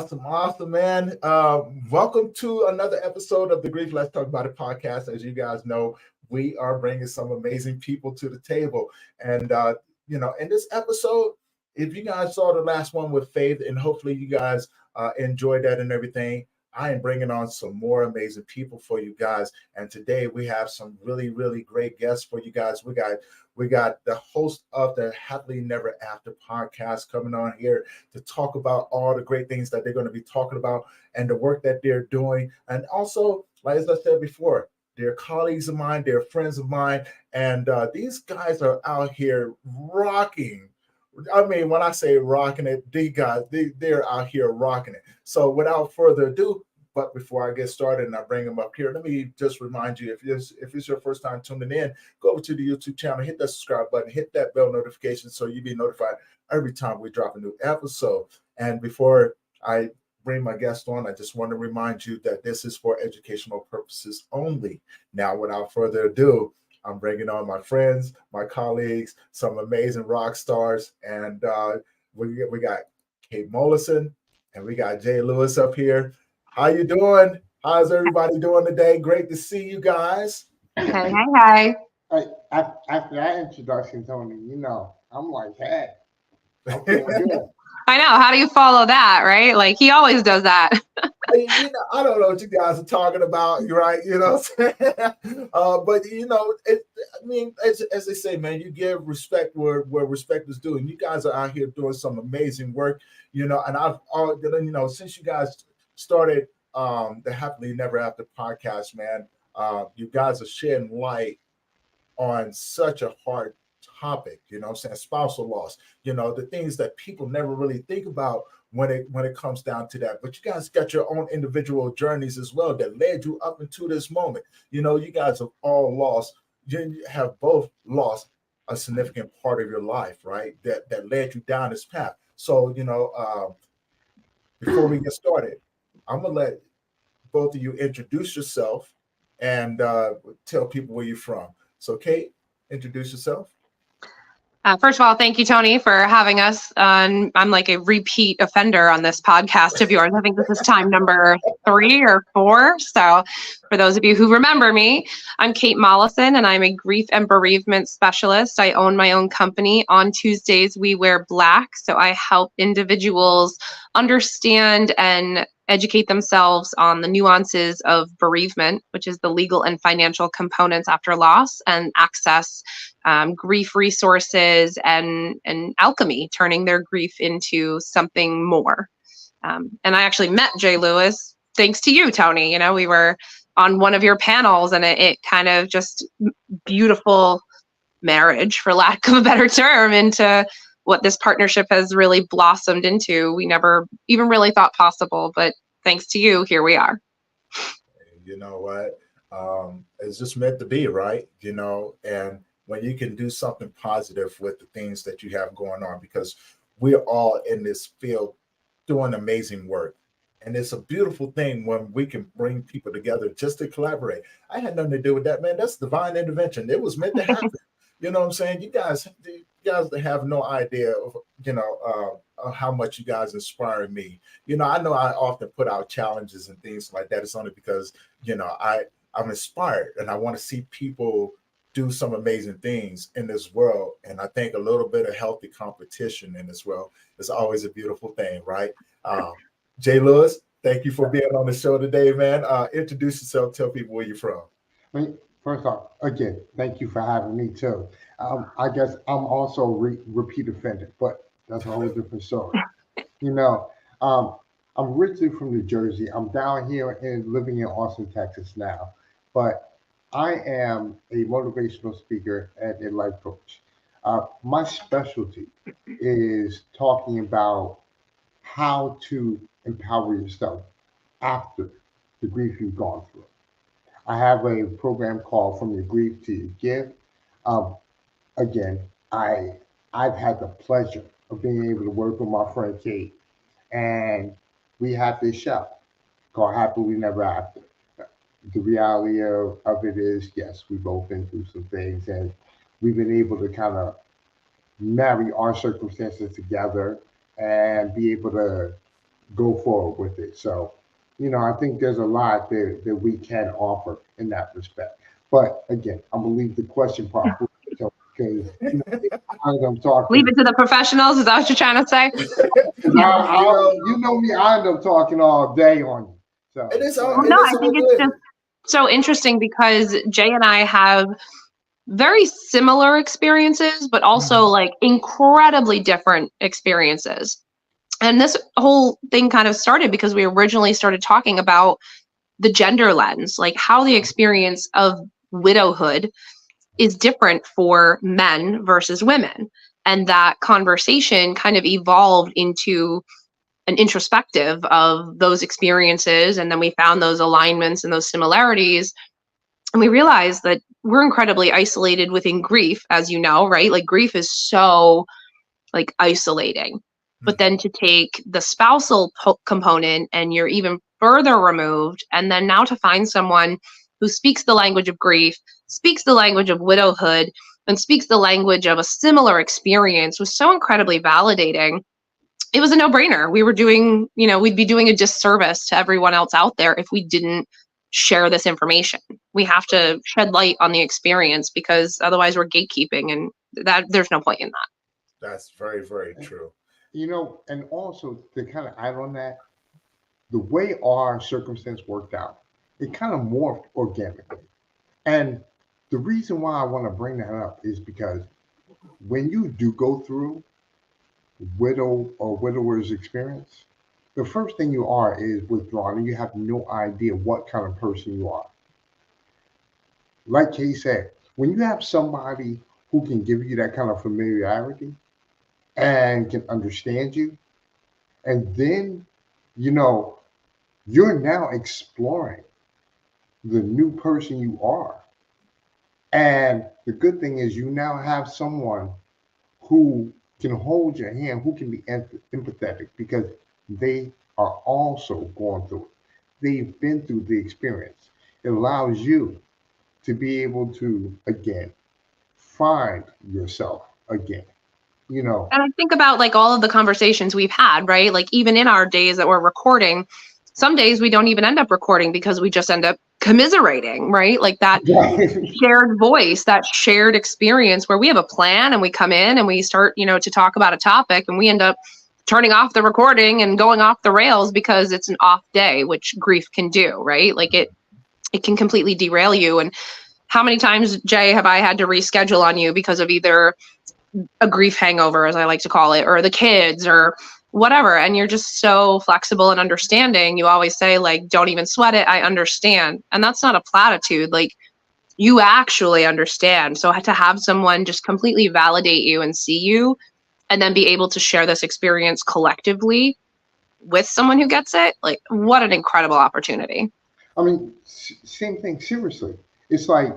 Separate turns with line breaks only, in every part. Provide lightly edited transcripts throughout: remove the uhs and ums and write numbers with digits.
Awesome, man. Welcome to another episode of the Grief Let's Talk About It podcast. As you guys know, we are bringing some amazing people to the table. And, in this episode, if you guys saw the last one with Faith, and hopefully you guys enjoyed that and everything, I am bringing on some more amazing people for you guys. And today we have some really, really great guests for you guys. We got the host of the Happily Never After podcast coming on here to talk about all the great things that they're going to be talking about and the work that they're doing. And also, like as I said before, they're colleagues of mine, they're friends of mine, and these guys are out here rocking. I mean, when I say rocking it, these guys, they're out here rocking it. So without further ado, but before I get started and I bring them up here, let me just remind you, if it's your first time tuning in, go over to the YouTube channel, hit that subscribe button, hit that bell notification so you'll be notified every time we drop a new episode. And before I bring my guest on, I just want to remind you that this is for educational purposes only. Now, without further ado, I'm bringing on my friends, my colleagues, some amazing rock stars, and we got Kate Mollison and we got JLEWIS up here. How you doing? How's everybody doing today? Great to see you guys.
Hi.
After that introduction, Tony, I'm like, hey, I'm feeling good.
I know. How do you follow that, right? Like he always does that.
I don't know what you guys are talking about, right? You know what I'm saying? But as they say, man, you give respect where respect is due. And you guys are out here doing some amazing work, and since you guys started the Happily Never After podcast, man, you guys are shedding light on such a hard topic, spousal loss, the things that people never really think about when it comes down to that. But you guys got your own individual journeys as well that led you up into this moment. You guys have all lost, you have both lost a significant part of your life, right? That led you down this path. So, before we get started, I'm gonna let both of you introduce yourself and tell people where you're from. So, Kate, introduce yourself.
First of all, thank you, Tony, for having us. I'm like a repeat offender on this podcast of yours. I think this is time number 3 or 4. So for those of you who remember me, I'm Kate Mollison, and I'm a grief and bereavement specialist. I own my own company. On Tuesdays, we wear black. So I help individuals understand and educate themselves on the nuances of bereavement, which is the legal and financial components after loss, and access grief resources and alchemy, turning their grief into something more. And I actually met JLEWIS thanks to you, Tony. We were on one of your panels, and it kind of just beautiful marriage, for lack of a better term, into what this partnership has really blossomed into. We never even really thought possible, but thanks to you, here we are.
You know what? It's just meant to be, right? And when you can do something positive with the things that you have going on, because we're all in this field doing amazing work. And it's a beautiful thing when we can bring people together just to collaborate. I had nothing to do with that, man. That's divine intervention. It was meant to happen. You know what I'm saying? You guys have no idea of, how much you guys inspire me. I know I often put out challenges and things like that. It's only because, I'm inspired and I want to see people do some amazing things in this world. And I think a little bit of healthy competition in this world is always a beautiful thing, right? JLEWIS, thank you for being on the show today, man. Introduce yourself, tell people where you're from.
First off, again, thank you for having me too. I guess I'm also a repeat offender, but that's a whole different story. I'm originally from New Jersey. I'm down here and living in Austin, Texas now, but I am a motivational speaker and a life coach. My specialty is talking about how to empower yourself after the grief you've gone through. I have a program called From Your Grief to Your Gift. Again, I've had the pleasure of being able to work with my friend Kate, and we have this show called Happily Never After. The reality of it is, yes, we've both been through some things, and we've been able to kind of marry our circumstances together and be able to go forward with it. So, I think there's a lot there that we can offer in that respect. But again, I'm gonna leave the question part for you, because as I'm
Leave
talking,
it to the professionals. Is that what you're trying to say?
'cause you know me, I end up talking all day on you. So
it is all
Well,
it
no,
is
I
all
think it's
good.
just so interesting because Jay and I have very similar experiences, but also like incredibly different experiences. And this whole thing kind of started because we originally started talking about the gender lens, like how the experience of widowhood is different for men versus women. And that conversation kind of evolved into an introspective of those experiences. And then we found those alignments and those similarities. And we realized that we're incredibly isolated within grief, as you know, right? Like grief is so like isolating. But then to take the spousal component and you're even further removed, and then now to find someone who speaks the language of grief, speaks the language of widowhood, and speaks the language of a similar experience was so incredibly validating. It was a no-brainer. We were doing, we'd be doing a disservice to everyone else out there if we didn't share this information. We have to shed light on the experience because otherwise we're gatekeeping, and that there's no point in that.
That's very, very true.
and also to kind of add on that, the way our circumstance worked out, it kind of morphed organically. And the reason why I want to bring that up is because when you do go through widow or widower's experience, the first thing you are is withdrawn and you have no idea what kind of person you are. Like Kay said, when you have somebody who can give you that kind of familiarity and can understand you, and then, you know, you're now exploring the new person you are. And the good thing is you now have someone who can hold your hand, who can be empathetic because they are also going through it. They've been through the experience. It allows you to be able to, again, find yourself again. You know,
And I think about like all of the conversations we've had, right? Like even in our days that we're recording, some days we don't even end up recording because we just end up commiserating, right? Like that shared voice, that shared experience where we have a plan and we come in and we start, to talk about a topic and we end up turning off the recording and going off the rails because it's an off day, which grief can do, right? Like it can completely derail you. And how many times, Jay, have I had to reschedule on you because of either a grief hangover, as I like to call it, or the kids or whatever. And you're just so flexible and understanding. You always say like, don't even sweat it. I understand. And that's not a platitude. Like you actually understand. So to have someone just completely validate you and see you and then be able to share this experience collectively with someone who gets it, like what an incredible opportunity.
I mean, same thing. Seriously, it's like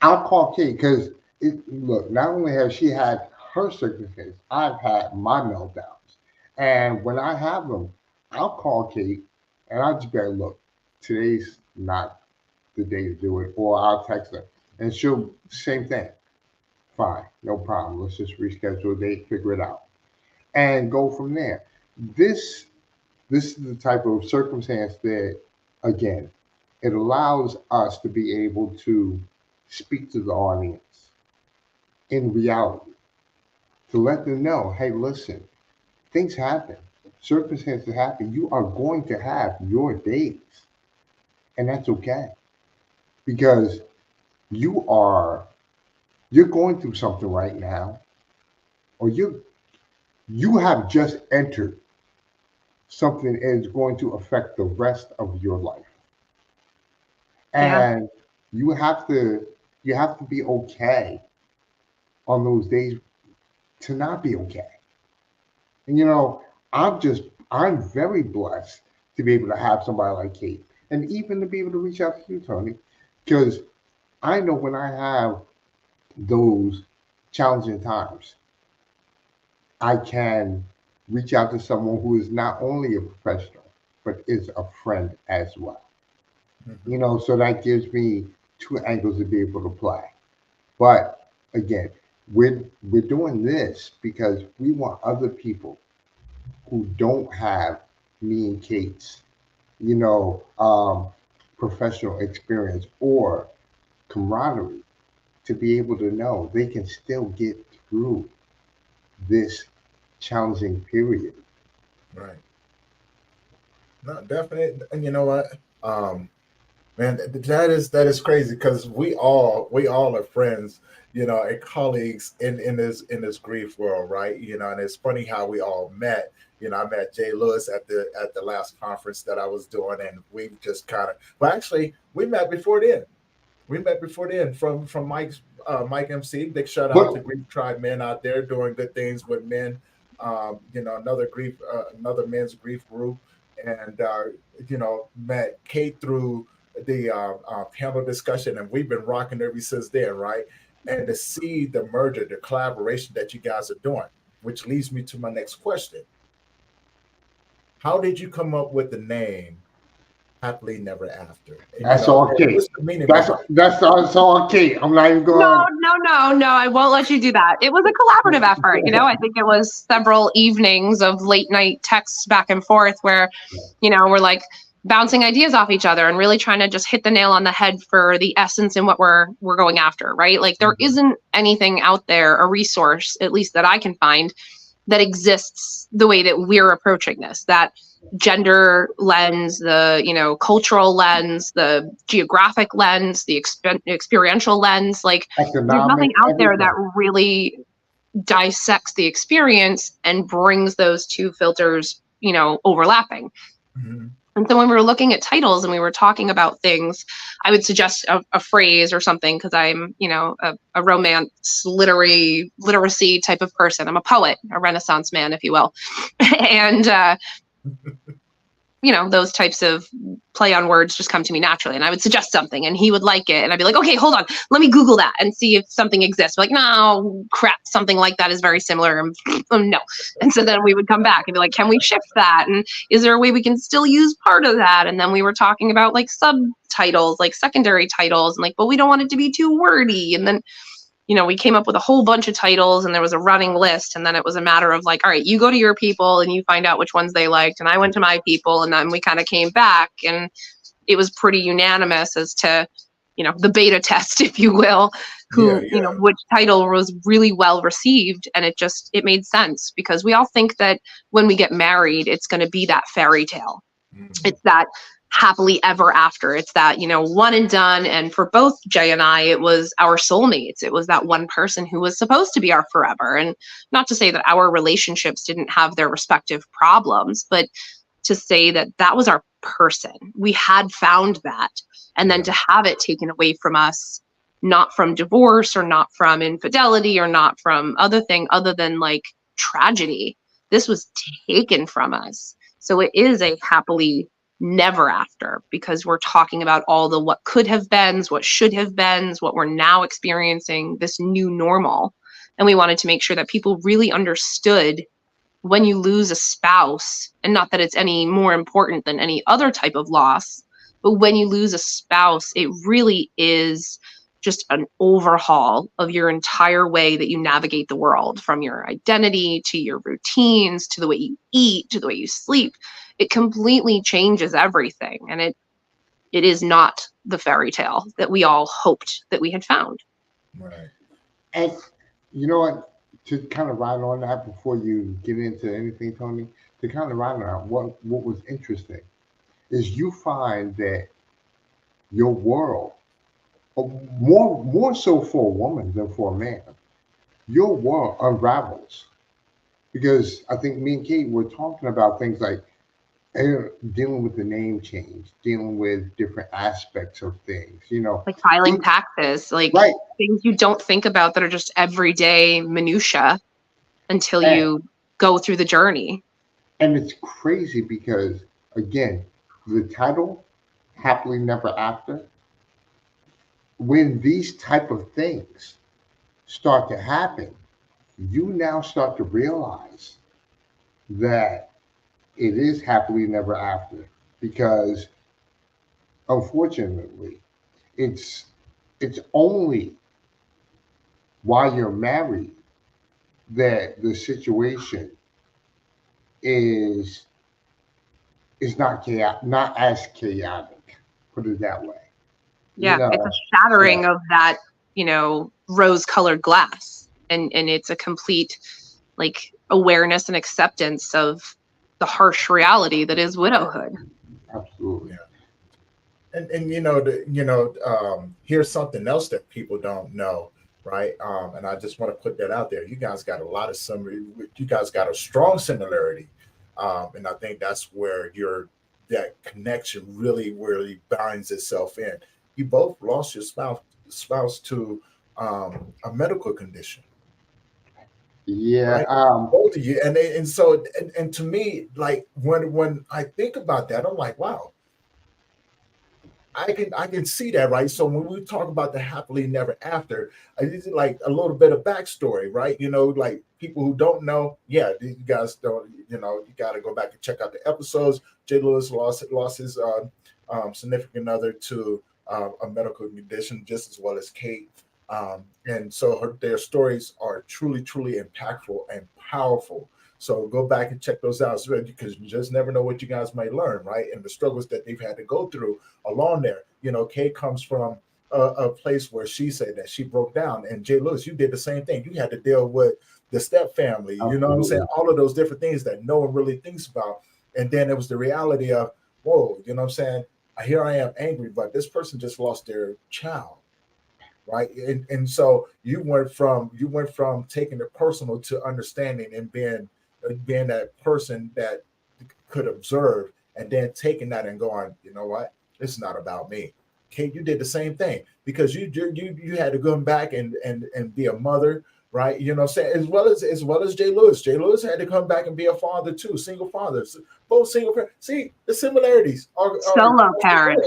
I'll call Kate because look. Not only has she had her circumstances, I've had my meltdowns, and when I have them, I'll call Kate and I'll just be like, "Look, today's not the day to do it," or I'll text her and she'll same thing. Fine, no problem. Let's just reschedule a date, figure it out, and go from there. This this is the type of circumstance that, again, it allows us to be able to speak to the audience in reality, to let them know, hey, listen, things happen, circumstances happen. You are going to have your days, and that's okay because you are you're going through something right now, or you have just entered something that is going to affect the rest of your life.
Yeah.
And you have to be okay on those days to not be okay. And I'm very blessed to be able to have somebody like Kate and even to be able to reach out to you, Tony, because I know when I have those challenging times, I can reach out to someone who is not only a professional, but is a friend as well. So that gives me two angles to be able to play. But again, we're doing this because we want other people who don't have me and Kate's, professional experience or camaraderie to be able to know they can still get through this challenging period.
Right. No, definitely. And you know what? Um, Man, that is crazy because we all are friends, and colleagues in this grief world, right? And it's funny how we all met. I met JLEWIS at the last conference that I was doing, and we just kind of well, actually, we met before then. We met before then from Mike MC. Big shout out
But
to Grief Tribe men out there doing good things with men. Another men's grief group, and met Kate through the panel discussion, and we've been rocking ever since then, right? And to see the merger, the collaboration that you guys are doing, which leads me to my next question: how did you come up with the name Happily Never After? And,
that's all Kate.
what's the meaning
That's
behind it?
that's all Kate. I'm not even going.
No, I won't let you do that. It was a collaborative effort. I think it was several evenings of late night texts back and forth where, we're like bouncing ideas off each other and really trying to just hit the nail on the head for the essence in what we're going after, right? Like there isn't anything out there, a resource, at least that I can find, that exists the way that we're approaching this, that gender lens, the cultural lens, the geographic lens, the experiential lens. Like there's nothing out there that really dissects the experience and brings those two filters overlapping.
Mm-hmm.
And so when we were looking at titles and we were talking about things, I would suggest a phrase or something because I'm, a romance literacy type of person. I'm a poet, a Renaissance man, if you will. And, those types of play on words just come to me naturally. And I would suggest something and he would like it. And I'd be like, okay, hold on. Let me Google that and see if something exists. Like, no, crap. Something like that is very similar. No. And so then we would come back and be like, can we shift that? And is there a way we can still use part of that? And then we were talking about like subtitles, like secondary titles and like, but we don't want it to be too wordy. And then we came up with a whole bunch of titles and there was a running list. And then it was a matter of like, all right, you go to your people and you find out which ones they liked. And I went to my people and then we kind of came back and it was pretty unanimous as to, the beta test, if you will, which title was really well received. And it made sense because we all think that when we get married, it's going to be that fairy tale. Mm-hmm. It's that happily ever after. It's that, one and done. And for both Jay and I, it was our soulmates. It was that one person who was supposed to be our forever. And not to say that our relationships didn't have their respective problems, but to say that that was our person. We had found that. And then to have it taken away from us, not from divorce or not from infidelity or not from other than like tragedy. This was taken from us. So it is a happily never after because we're talking about all the what could have beens, what should have beens, what we're now experiencing, this new normal. And we wanted to make sure that people really understood when you lose a spouse, and not that it's any more important than any other type of loss, but when you lose a spouse, it really is just an overhaul of your entire way that you navigate the world, from your identity to your routines, to the way you eat, to the way you sleep. It completely changes everything. And it is not the fairy tale that we all hoped that we had found.
Right.
And you know what? To kind of ride on that before you get into anything, Tony, to kind of ride on that, what was interesting is you find that your world, more so for a woman than for a man, your world unravels. Because I think me and Kate were talking about things like dealing with the name change, dealing with different aspects of things,
like filing taxes, like things you don't think about that are just everyday minutia until you go through the journey.
And it's crazy because, again, the title, Happily Never After, when these type of things start to happen, you now start to realize that it is happily never after, because unfortunately, it's only while you're married that the situation is is not chaotic, not as chaotic. Put it that way. You
Yeah, it's a
know,
shattering of that, rose-colored glass, and it's a complete like awareness and acceptance of the harsh reality that is widowhood.
absolutely.
And here's something else that people don't know, right? And I just want to put that out there. You guys got a lot of similar. You guys got a strong similarity, and I think that's where that connection really binds itself in. You both lost your spouse to a medical condition,
Yeah.
right? Both of you, and so and to me, like when I think about that, I'm like, wow. I can see that, right? So when we talk about the happily never after, it's like a little bit of backstory, right? Like people who don't know, yeah, you guys don't, you got to go back and check out the episodes. JLEWIS lost his significant other to a medical condition, just as well as Kate. And so their stories are truly impactful and powerful. So go back and check those out because you just never know what you guys might learn, right? And the struggles that they've had to go through along there. Kay comes from a place where she said that she broke down, and JLEWIS, you did the same thing. You had to deal with the step family, you know what I'm saying? All of those different things that no one really thinks about. And then it was the reality of, whoa, you know what I'm saying? Here I am angry, but this person just lost their child. Right. And so you went from taking it personal to understanding and being that person that could observe, and then taking that and going, you know what? It's not about me. Kate, you did the same thing because you had to go back and be a mother, right? You know what I'm saying? As well as JLEWIS. JLEWIS had to come back and be a father too, single fathers, both single parents. See, the similarities are
Solo parent.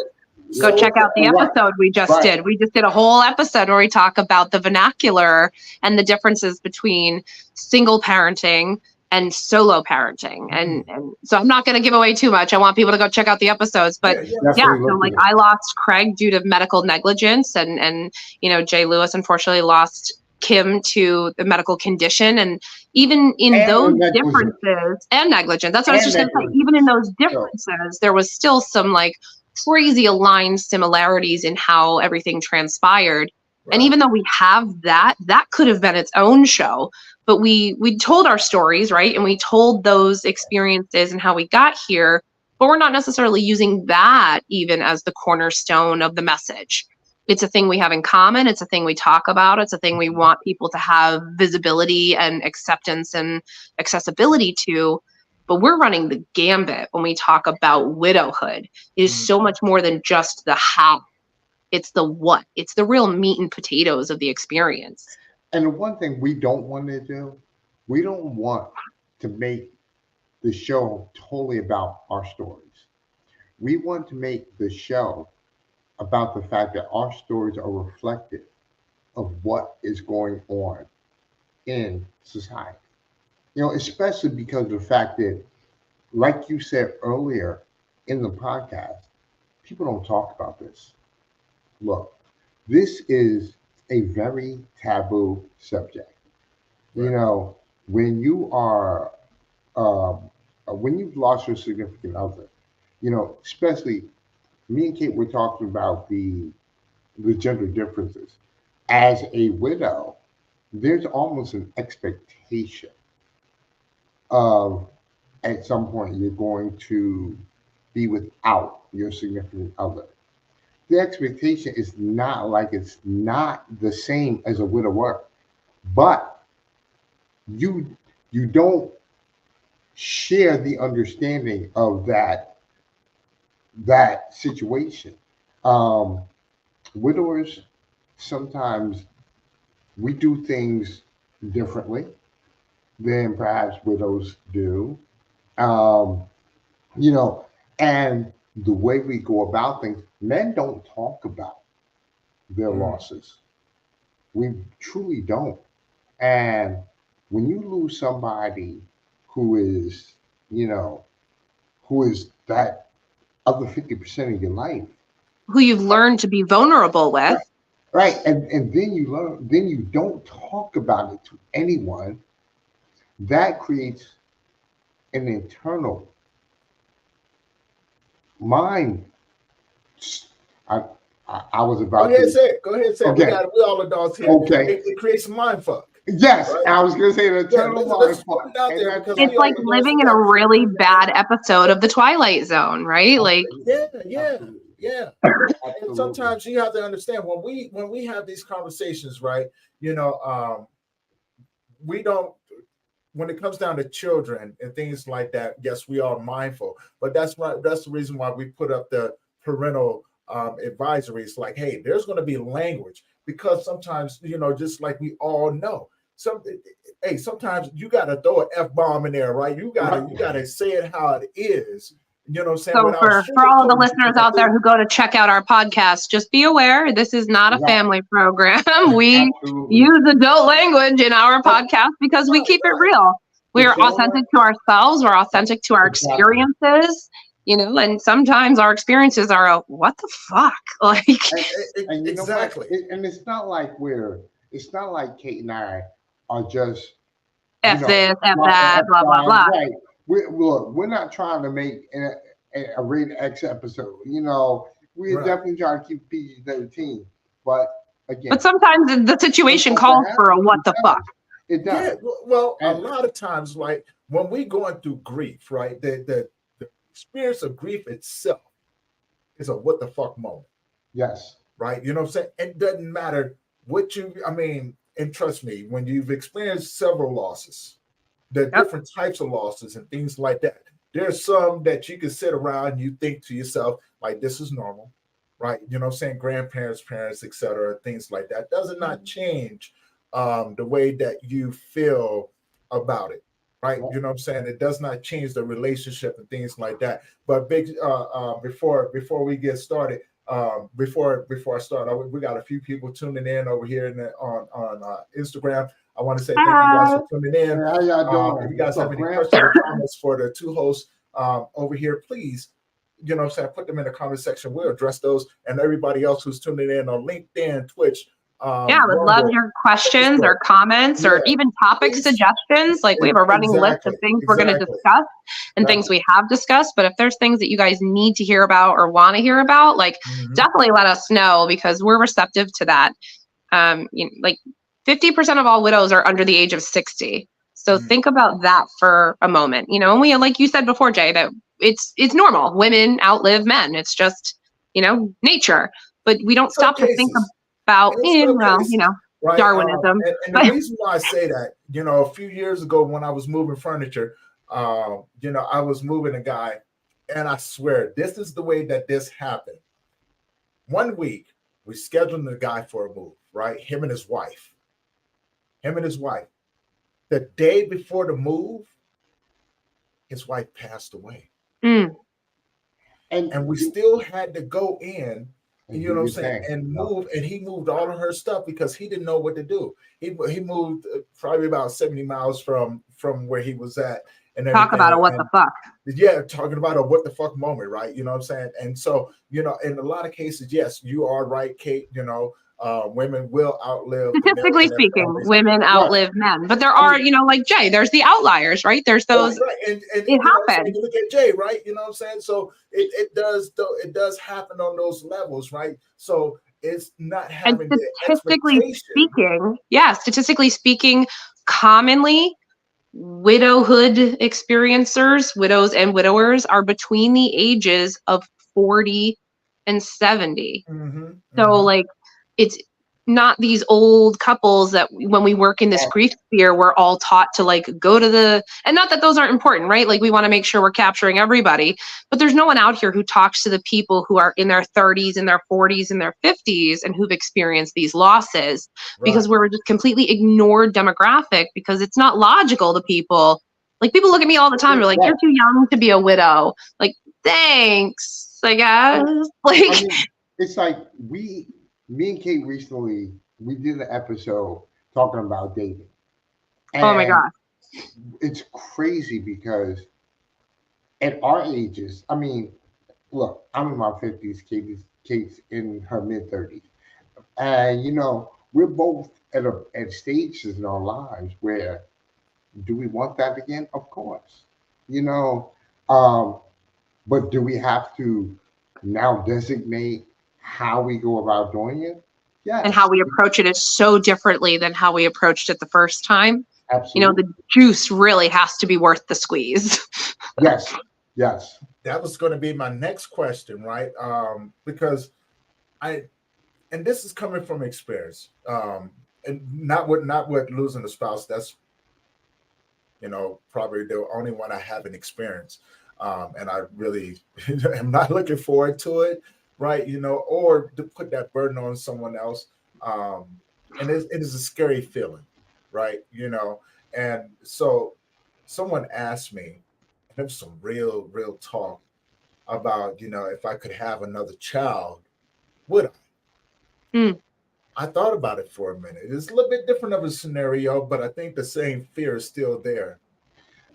Go check out the episode we just did. We just did a whole episode where we talk about the vernacular and the differences between single parenting and solo parenting. And so I'm not going to give away too much. I want people to go check out the episodes. But yeah, so like I lost Craig due to medical negligence, and JLEWIS unfortunately lost Kim to the medical condition. And even in those differences and negligence, that's what I was just going to say. Even in those differences, there was still some like crazy aligned similarities in how everything transpired. Right. And even though we have that could have been its own show, but we told our stories, right? And we told those experiences and how we got here, but we're not necessarily using that even as the cornerstone of the message. It's a thing we have in common. It's a thing we talk about. It's a thing we want people to have visibility and acceptance and accessibility to. But we're running the gambit when we talk about widowhood. It is so much more than just the how. It's the what. It's the real meat and potatoes of the experience.
And the one thing we don't want to do, we don't want to make the show totally about our stories. We want to make the show about the fact that our stories are reflective of what is going on in society. Especially because of the fact that, like you said earlier in the podcast, people don't talk about this. Look, this is a very taboo subject. Right. When you are, when you've lost your significant other, especially me and Kate were talking about the gender differences. As a widow, there's almost an expectation of at some point you're going to be without your significant other. The expectation is not it's not the same as a widower, but you don't share the understanding of that situation. Widowers, sometimes we do things differently than perhaps widows do. And the way we go about things, men don't talk about their losses. We truly don't. And when you lose somebody who is that other 50% of your life,
who you've learned to be vulnerable with.
Right. And then you don't talk about it to anyone. That creates an internal mine, I, I was
Go
about
ahead and
to.
say it. Go ahead and say it.
Okay.
We all adults here.
Okay.
It creates mind fuck.
Yes,
Right?
I was gonna say the
Yeah,
eternal
let's
mind
put
fuck.
it out
And
there
that's
because
It's
we all
like
adults
living in
got
a
to
really bad episode of the Twilight Zone, right? Like,
absolutely.
yeah. And sometimes you have to understand when we have these conversations, right? We don't. When it comes down to children and things like that, yes, we are mindful, but that's right. That's the reason why we put up the parental advisories. Like, hey, there's going to be language because sometimes, just like we all know, sometimes you got to throw an F-bomb in there, right? You gotta say it how it is. You know what I'm saying?
so
Without
for all of the
sugarcoating
listeners out there who go to check out our podcast, just be aware this is not a
Right.
family program. We
Absolutely.
use adult language in our podcast because we keep it real. We are authentic to ourselves. We're authentic to our experiences, and sometimes our experiences are what the fuck? Like,
And you know
exactly.
what? And it's not like Kate and I are just
F this, F
blah,
that, blah, blah, blah.
Right. We're not trying to make a rated X episode. We're
Right.
definitely trying to keep PG-13. But again,
But sometimes the situation calls for a what the fuck.
It does.
Yeah, well, a lot of times, like when we're going through grief, right? The experience of grief itself is a what the fuck moment.
Yes.
Right? You know what I'm saying? It doesn't matter and trust me, when you've experienced several losses, the different types of losses and things like that, there's some that you can sit around and you think to yourself, like, this is normal, right? You know what I'm saying? Grandparents, parents, etc., things like that. Does not change the way that you feel about it, right? You know what I'm saying? It does not change the relationship and things like that. But before we get started, before I start, we got a few people tuning in over here on Instagram. I want to say thank you guys for tuning in.
How y'all doing?
If you guys have any questions or comments for the two hosts over here, please, put them in the comment section. We'll address those, and everybody else who's tuning in on LinkedIn, Twitch.
I would love your questions or comments or even topic suggestions. Like, we have a running list of things we're going to discuss and things we have discussed. But if there's things that you guys need to hear about or want to hear about, like, definitely let us know because we're receptive to that. Like 50% of all widows are under the age of 60. So think about that for a moment, and we, like you said before, Jay, that it's normal. Women outlive men. It's just, nature, but we don't stop to think about,
right?
Darwinism.
And the reason why I say that, a few years ago when I was moving furniture, I was moving a guy, and I swear this is the way that this happened. One week, we scheduled the guy for a move, right? Him and his wife. The day before the move, his wife passed away. And we still had to go in, you know what I'm saying, and move. And he moved all of her stuff because he didn't know what to do. He moved probably about 70 miles from where he was at. And
talk about a what the fuck.
Yeah, talking about a what the fuck moment, right? You know what I'm saying? And so, in a lot of cases, yes, you are right, Kate. Women will outlive.
Statistically speaking, women outlive men. But there are, like Jay, there's the outliers, right? There's those.
Right. And
it happens.
You look at Jay, right? You know what I'm saying? So it does happen on those levels, right? So it's not having the expectation.
Statistically speaking, commonly widowhood experiencers, widows and widowers, are between the ages of 40 and 70. So like, it's not these old couples that when we work in this grief sphere, we're all taught to like go to and not that those aren't important, right? Like, we want to make sure we're capturing everybody, but there's no one out here who talks to the people who are in their 30s and their 40s and their 50s and who've experienced these losses, because we're just completely ignored demographic because it's not logical to people. Like, people look at me all the time. They're like, you're too young to be a widow. Like, thanks, I guess. Like,
it's like me and Kate recently, we did an episode talking about dating. And
oh my God.
It's crazy because at our ages, look, I'm in my 50s, Kate's in her mid-30s. And, we're both at stages in our lives where, do we want that again? Of course. But do we have to now designate how we go about doing it? Yes,
And how we approach it is so differently than how we approached it the first time.
absolutely.
The juice really has to be worth the squeeze.
Yes, yes.
That was going to be my next question, right? Because and this is coming from experience, and not with losing a spouse. That's probably the only one I haven't experienced, and I really am not looking forward to it, right? Or to put that burden on someone else, and it is a scary feeling, right? And so someone asked me, and there was some real talk about, if I could have another child, would I?
Mm.
I thought about it for a minute. It's a little bit different of a scenario, but I think the same fear is still there.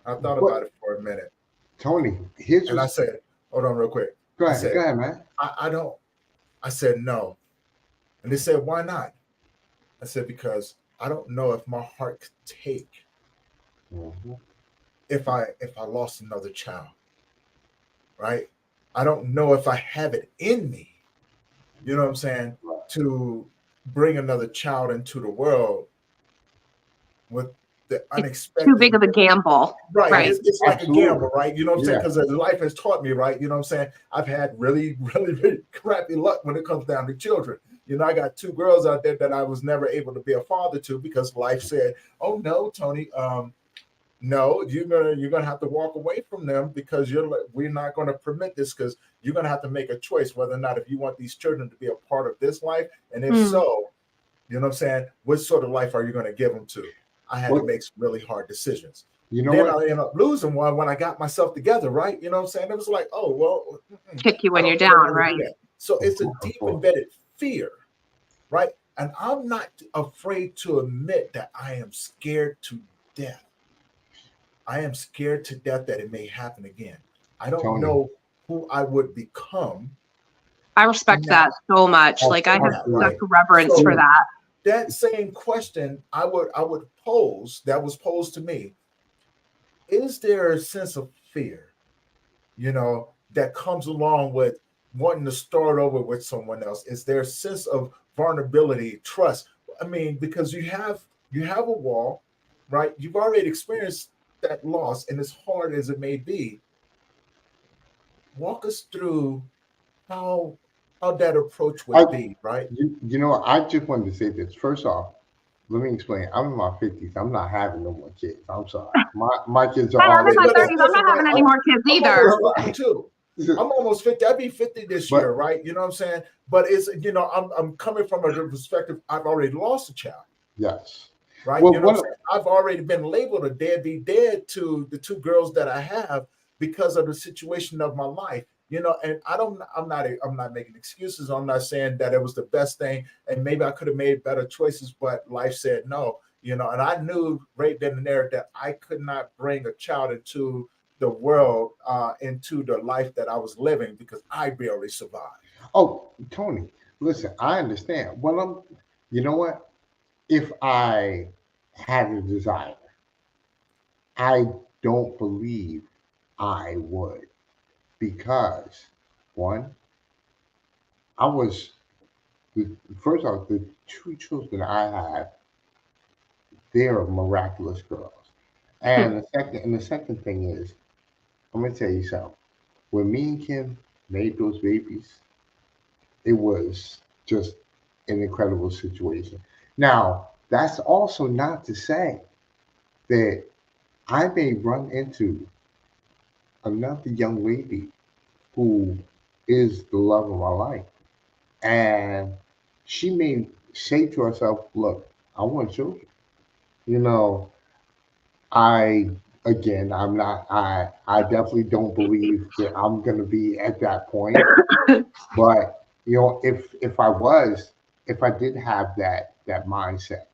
I thought about it for a minute.
Tony,
I said, hold on real quick.
Go ahead, man.
I don't. I said no. And they said, why not? I said, because I don't know if my heart could take if I lost another child. Right? I don't know if I have it in me. You know what I'm saying?
Right.
To bring another child into the world with the unexpected.
Too big of a gamble.
Right. It's like
Absolutely.
a gamble, right? You know what I'm saying? Because life has taught me, right? You know what I'm saying? I've had really crappy luck when it comes down to children. I got 2 girls out there that I was never able to be a father to because life said, oh no, Tony, no, you're gonna have to walk away from them because we're not going to permit this, because you're gonna have to make a choice whether or not if you want these children to be a part of this life, and if so, you know what I'm saying, what sort of life are you going to give them to? I had to make some really hard decisions. Then I ended up losing one when I got myself together, right? You know what I'm saying? It was like, oh well,
kick you when you're down, right?
So it's a deep embedded fear, right? And I'm not afraid to admit that I am scared to death. I am scared to death that it may happen again. I don't know who I would become.
I respect that so much. Like, I have such reverence for that.
That same question I would pose, that was posed to me. Is there a sense of fear, that comes along with wanting to start over with someone else? Is there a sense of vulnerability, trust? I mean, because you have a wall, right? You've already experienced that loss, and as hard as it may be, walk us through how that approach would be, right?
I just wanted to say this. First off, let me explain. I'm in my 50s. I'm not having no more kids. I'm sorry. My kids are
I'm in my
already.
30s. I'm not having any more kids either.
I'm almost 50. I'd be 50 this year, right? You know what I'm saying? But it's, I'm coming from a perspective. I've already lost a child.
Yes.
Right. Well, I've already been labeled a deadbeat dad to the 2 girls that I have because of the situation of my life. And I'm not making excuses. I'm not saying that it was the best thing, and maybe I could have made better choices, but life said no. And I knew right then and there that I could not bring a child into the world, into the life that I was living, because I barely survived.
Oh, Tony, listen, I understand. Well, you know what? If I had a desire, I don't believe I would, because one, first off, the 2 children I have, they're miraculous girls. And the second thing is, I'm gonna tell you something. When me and Kim made those babies, it was just an incredible situation. Now, that's also not to say that I may run into another young lady who is the love of my life, and she may say to herself, look, I want children. I definitely don't believe that I'm going to be at that point. But, if I did have that mindset,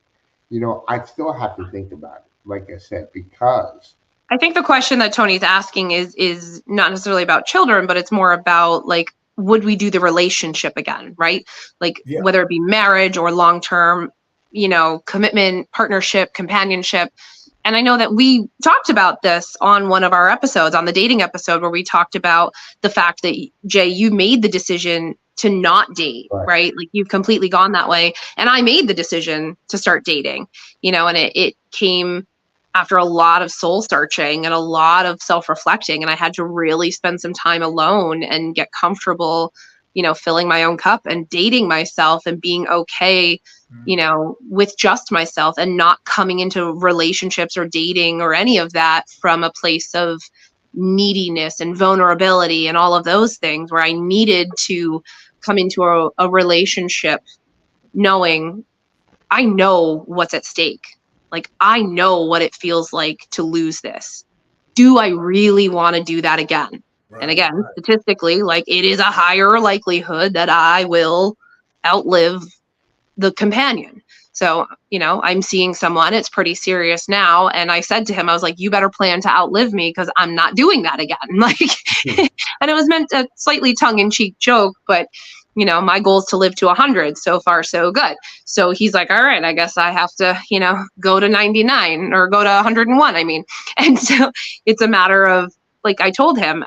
I still have to think about it, like I said, because
I think the question that Tony's asking is not necessarily about children, but it's more about, like, would we do the relationship again, right? Like, whether it be marriage or long-term, commitment, partnership, companionship. And I know that we talked about this on one of our episodes, on the dating episode, where we talked about the fact that, Jay, you made the decision to not date, right? Like you've completely gone that way. And I made the decision to start dating, and it came after a lot of soul searching and a lot of self-reflecting. And I had to really spend some time alone and get comfortable, filling my own cup and dating myself and being okay, with just myself, and not coming into relationships or dating or any of that from a place of neediness and vulnerability and all of those things, where I needed to come into a relationship knowing I know what's at stake. Like, I know what it feels like to lose this. Do I really want to do that again? And again, statistically, like, it is a higher likelihood that I will outlive the companion. So, I'm seeing someone, it's pretty serious now. And I said to him, I was like, you better plan to outlive me, because I'm not doing that again. Like, and it was meant a slightly tongue-in-cheek joke, but my goal is to live to 100. So far, so good. So he's like, all right, I guess I have to, go to 99 or go to 101. I mean, and so it's a matter of, like I told him,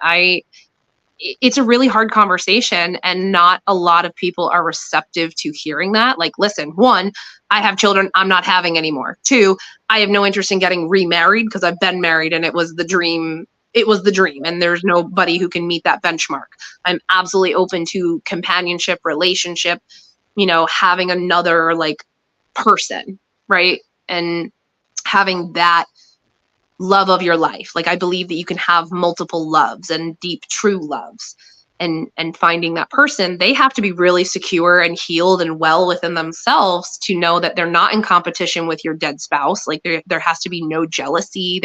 it's a really hard conversation, and not a lot of people are receptive to hearing that. Like, listen, 1, I have children I'm not having anymore. 2, I have no interest in getting remarried, because I've been married and it was the dream. And there's nobody who can meet that benchmark. I'm absolutely open to companionship, relationship, having another like person, right? And having that love of your life. Like, I believe that you can have multiple loves and deep, true loves, and finding that person, they have to be really secure and healed and well within themselves to know that they're not in competition with your dead spouse. Like, there has to be no jealousy.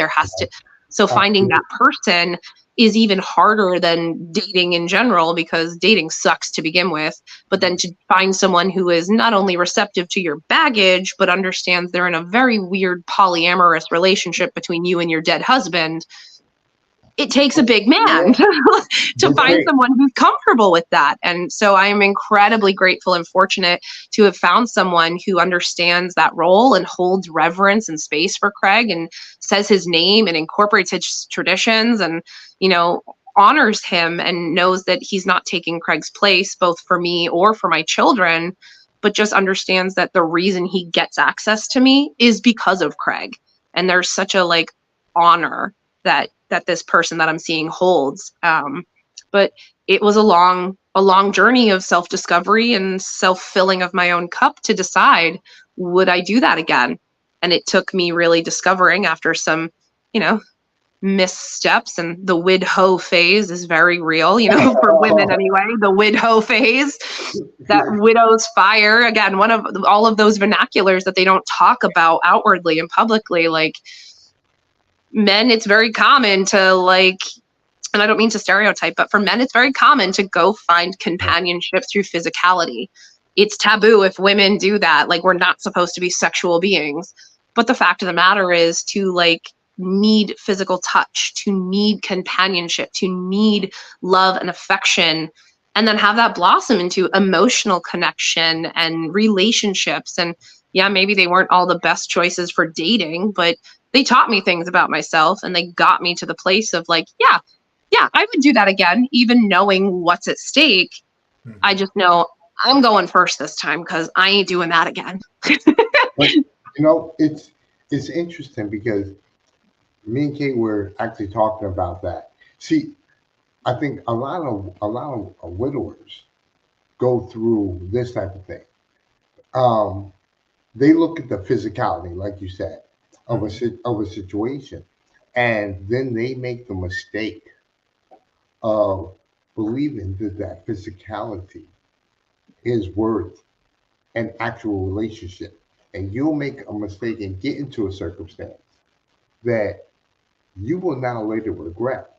So finding that person is even harder than dating in general, because dating sucks to begin with. But then to find someone who is not only receptive to your baggage, but understands they're in a very weird polyamorous relationship between you and your dead husband, it takes a big man to find someone who's comfortable with that. And so I am incredibly grateful and fortunate to have found someone who understands that role and holds reverence and space for Craig, and says his name and incorporates his traditions, and, honors him, and knows that he's not taking Craig's place, both for me or for my children, but just understands that the reason he gets access to me is because of Craig. And there's such a honor that this person that I'm seeing holds. But it was a long journey of self-discovery and self-filling of my own cup to decide, would I do that again? And it took me really discovering, after some, missteps, and the wid-ho phase is very real, for women anyway, the wid-ho phase, that widow's fire. Again, one of all of those vernaculars that they don't talk about outwardly and publicly. Like, men, it's very common to and I don't mean to stereotype, but for men, it's very common to go find companionship through physicality. It's taboo if women do that. Like, we're not supposed to be sexual beings. But the fact of the matter is, to need physical touch, to need companionship, to need love and affection, and then have that blossom into emotional connection and relationships. And yeah, maybe they weren't all the best choices for dating, but they taught me things about myself, and they got me to the place of yeah, I would do that again, even knowing what's at stake. Mm-hmm. I just know I'm going first this time, because I ain't doing that again.
But, it's interesting, because me and Kate were actually talking about that. See, I think a lot of widowers go through this type of thing. They look at the physicality, like you said, of a situation, and then they make the mistake of believing that physicality is worth an actual relationship. And you'll make a mistake and get into a circumstance that you will now later regret.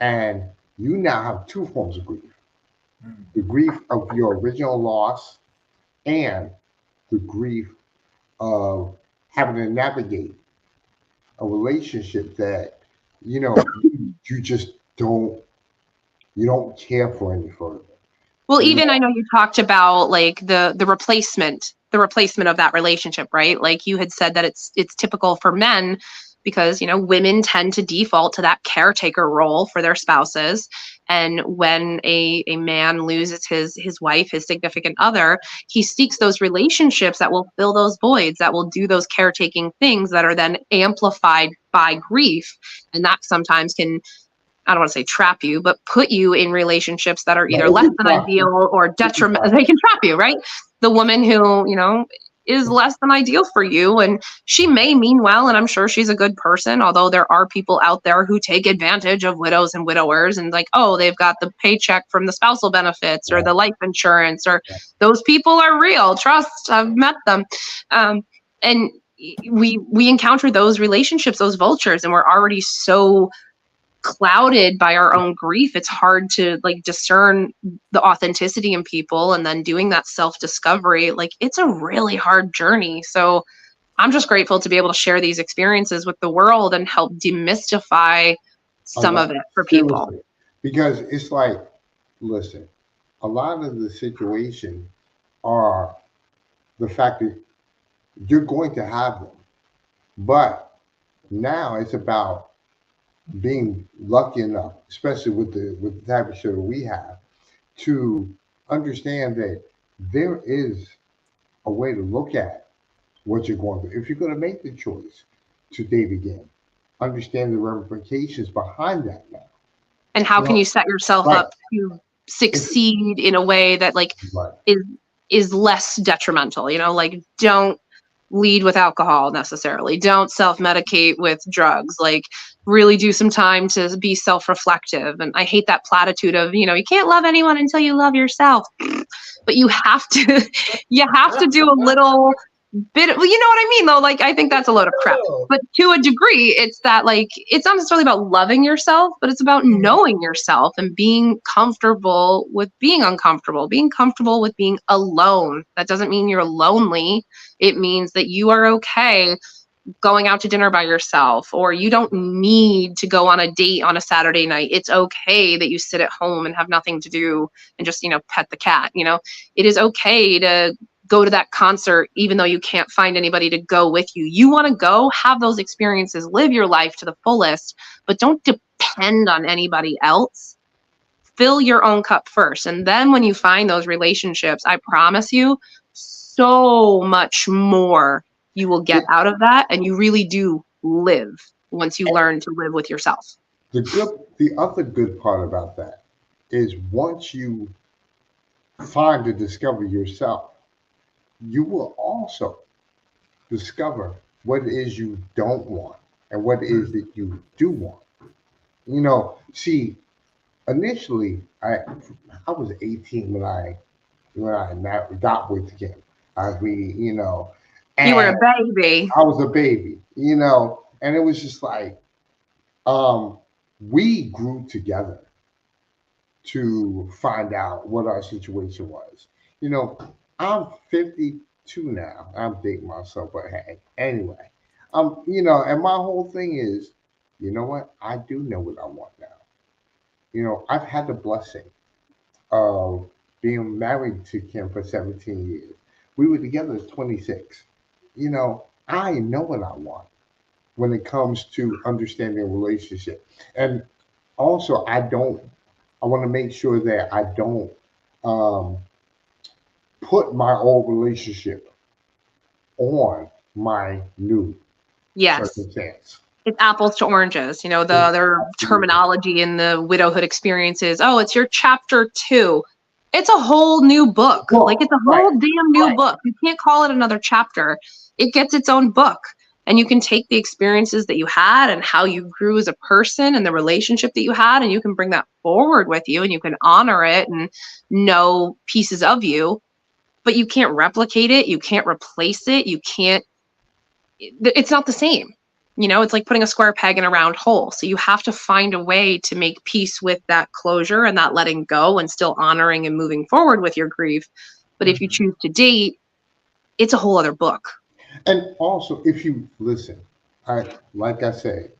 And you now have 2 forms of grief. The grief of your original loss, and the grief of having to navigate a relationship that, you just don't care for any further.
Well, even I know you talked about the replacement of that relationship, right? Like, you had said that it's typical for men because, women tend to default to that caretaker role for their spouses. And when a man loses his wife, his significant other, he seeks those relationships that will fill those voids, that will do those caretaking things that are then amplified by grief. And that sometimes can, I don't want to say trap you, but put you in relationships that are either less than ideal or detrimental. They can trap you, right? The woman who, is less than ideal for you, and she may mean well, and I'm sure she's a good person, although there are people out there who take advantage of widows and widowers, and like, oh, they've got the paycheck from the spousal benefits or the life insurance, or those people are real. Trust, I've met them. And we encounter those relationships, those vultures, and we're already so clouded by our own grief. It's hard to like discern the authenticity in people, and then doing that self-discovery, like it's a really hard journey. So I'm just grateful to be able to share these experiences with the world and help demystify some of it for people.
Seriously. Because it's like, listen, a lot of the situation are the fact that you're going to have them, but now it's about being lucky enough, especially with the type of show that we have, to understand that there is a way to look at what you're going through. If you're going to make the choice to date again, understand the ramifications behind that now.
And how can you set yourself up to succeed in a way that like is less detrimental, like don't lead with alcohol necessarily. Don't self-medicate with drugs. Like really do some time to be self-reflective. And I hate that platitude of, you can't love anyone until you love yourself. But you have to do a little bit of, you know what I mean though? Like, I think that's a load of crap. But to a degree, it's that like, it's not necessarily about loving yourself, but it's about knowing yourself and being comfortable with being uncomfortable, being comfortable with being alone. That doesn't mean you're lonely. It means that you are okay going out to dinner by yourself, or you don't need to go on a date on a Saturday night. It's okay that you sit at home and have nothing to do and just, pet the cat. It is okay to go to that concert, even though you can't find anybody to go with you. You want to go, have those experiences, live your life to the fullest, but don't depend on anybody else. Fill your own cup first. And then when you find those relationships, I promise you, so much more you will get out of that. And you really do live once you learn to live with yourself.
The other good part about that is once you find and discover yourself, you will also discover what it is you don't want and what it is that you do want. See, initially, I was 18 when I got with him.
You were a baby.
I was a baby, and it was just like, we grew together to find out what our situation was. I'm 52 now. I'm dating myself, but hey, anyway, and my whole thing is, you know what? I do know what I want now. I've had the blessing of being married to Kim for 17 years. We were together at 26. I know what I want when it comes to understanding a relationship. And also, I want to make sure that I don't put my old relationship on my new circumstance.
It's apples to oranges. Their terminology in the widowhood experience is, oh, it's your chapter 2. It's a whole new book. Like it's a whole damn new book. You can't call it another chapter. It gets its own book. And you can take the experiences that you had and how you grew as a person and the relationship that you had, and you can bring that forward with you, and you can honor it and know pieces of you, but you can't replicate it. You can't replace it. It's not the same. It's like putting a square peg in a round hole. So you have to find a way to make peace with that closure and that letting go and still honoring and moving forward with your grief. But if you choose to date, it's a whole other book.
And also, if you listen, like I say,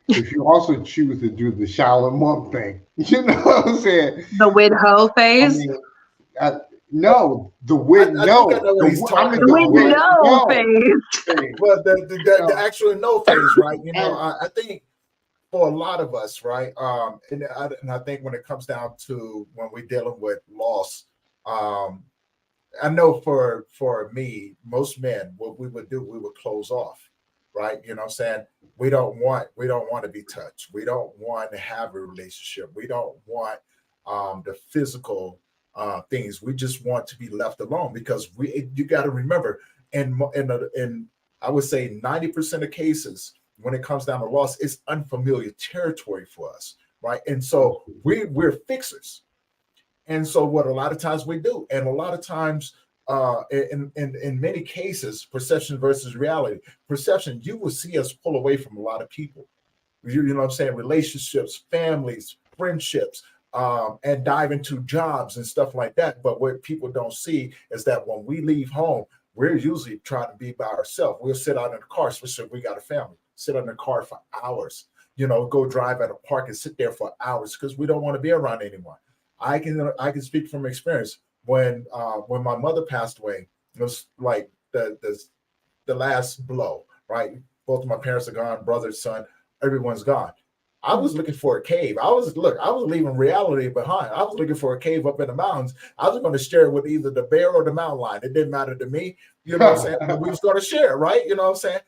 if you also choose to do the Shaolin monk thing, you know what I'm saying?
The widow phase.
No, the win
I
no.
think I know what he's
I'm
talking
in
The
about,
win
right?
no phase.
phase.
Well, the
No.
actual no phase, right? You know,
And
I think for a lot of us, right? And I think when it comes down to when we're dealing with loss, um, I know for me, most men, what we would do, we would close off, right? You know what I'm saying? We don't want to be touched. We don't want to have a relationship. We don't want the physical things. We just want to be left alone because you got to remember, in I would say 90% of cases, when it comes down to loss, it's unfamiliar territory for us, right? And so we're fixers. And so what a lot of times we do, and a lot of times in many cases, perception versus reality. Perception, you will see us pull away from a lot of people. You know what I'm saying? Relationships, families, friendships, and dive into jobs and stuff like that. But what people don't see is that when we leave home, we're usually trying to be by ourselves. We'll sit out in the car, especially if we got a family, sit out in the car for hours, go drive at a park and sit there for hours because we don't want to be around anyone. I can speak from experience. When my mother passed away, it was like the last blow, right? Both of my parents are gone, brother, son, everyone's gone. I was looking for a cave. I was leaving reality behind. I was looking for a cave up in the mountains. I was going to share with either the bear or the mountain lion. It didn't matter to me. You know what I'm saying? But we was going to share, right? You know what I'm saying?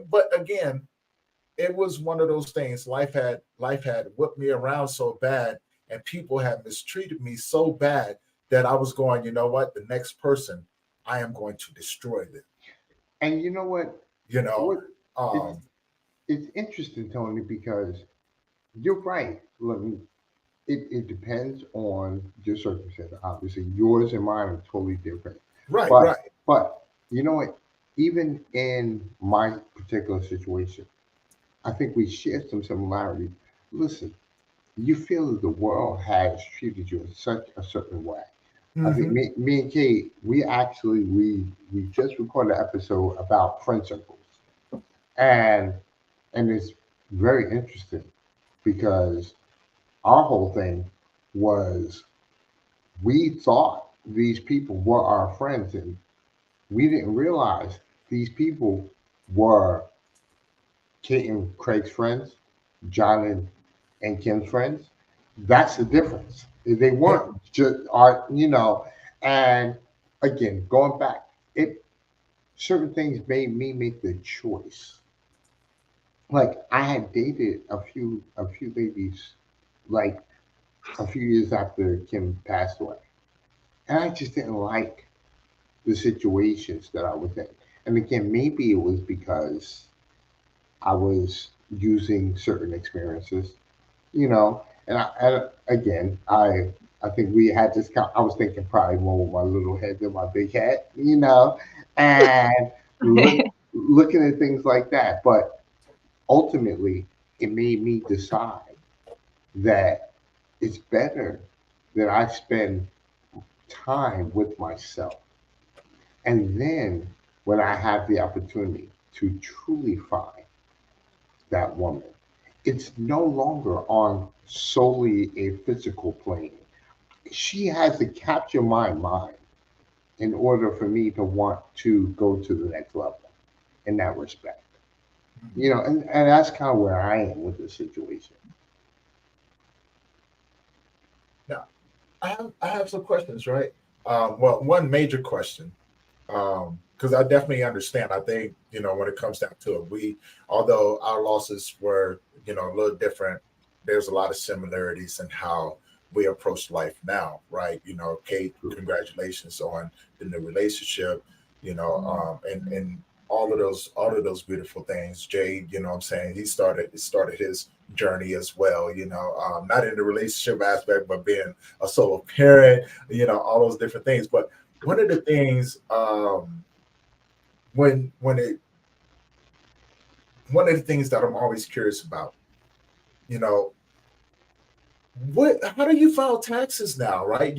But again, it was one of those things. Life had whipped me around so bad, and people had mistreated me so bad that I was going, you know what? The next person, I am going to destroy them.
and you know what?
You know,
What it's
um,
it's interesting, Tony, because you're right. Look, it depends on your circumstance. Obviously, yours and mine are totally different.
right,
But
right.
but you know what? Even in my particular situation, I think we share some similarities. Listen, you feel that the world has treated you in such a certain way. I think
Hmm.
me and Kate, we just recorded an episode about friend circles, and it's very interesting because our whole thing was we thought these people were our friends, and we didn't realize these people were Kate and Craig's friends, John and Kim's friends. That's the difference. They
Yeah.
weren't just our, and again, going back, it certain things made me make the choice. Like I had dated a few ladies like a few years after Kim passed away. And I just didn't like the situations that I was in. And again, maybe it was because I was using certain experiences, and again, I think we had this. I was thinking probably more with my little head than my big head, and looking at things like that. But ultimately, it made me decide that it's better that I spend time with myself. And then when I have the opportunity to truly find that woman, it's no longer on solely a physical plane. She has to capture my mind in order for me to want to go to the next level in that respect. And that's kind of where I am with this situation.
Now, I have some questions, right? Well, one major question, because I definitely understand. I think when it comes down to it, although our losses were a little different, there's a lot of similarities in how we approach life now, right? Kate, congratulations on the new relationship, and all of those beautiful things. Jay, what I'm saying, he started his journey as well, not in the relationship aspect, but being a solo parent, all those different things. But one of the things when it one of the things that I'm always curious about, you know, how do you file taxes now, right?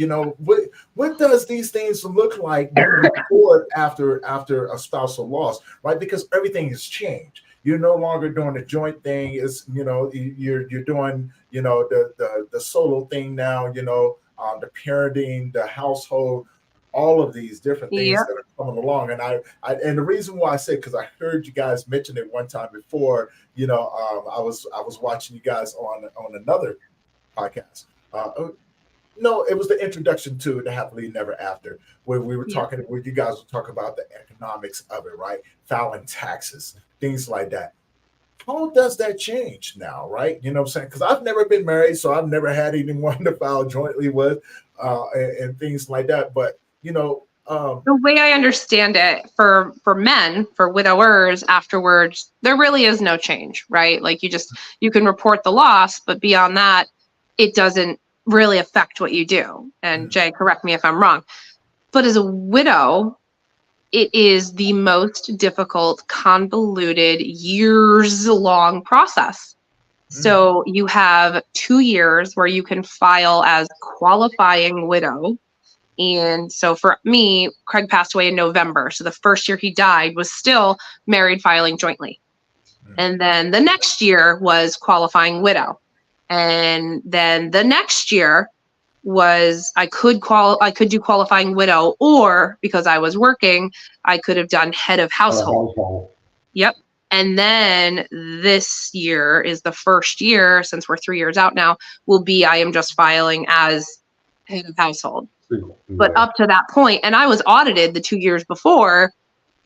What does these things look like moving forward after a spousal loss, right? Because everything has changed. You're no longer doing the joint thing. You're doing the solo thing now. The parenting, the household. all of these different things
Yep.
that are coming along. And and the reason why I say, because I heard you guys mention it one time before, I was watching you guys on another podcast. No, it was the introduction to the Happily Never After, where we were talking, where you guys were talking about the economics of it, right? Filing taxes, things like that. How does that change now, right? You know what I'm saying? Because I've never been married, so I've never had anyone to file jointly with, and things like that. But
the way I understand it, for men, for widowers afterwards, there really is no change, right? Like you can report the loss, but beyond that, it doesn't really affect what you do. And Jay, correct me if I'm wrong. But as a widow, it is the most difficult, convoluted, years-long process. So you have 2 years where you can file as qualifying widow. And so for me, Craig passed away in November. So the first year he died was still married filing jointly. And then the next year was qualifying widow. And then the next year was I could do qualifying widow, or because I was working, I could have done head of household. Yep. And then this year is the first year, since we're 3 years out now, I am just filing as head of household. But up to that point, and I was audited the 2 years before,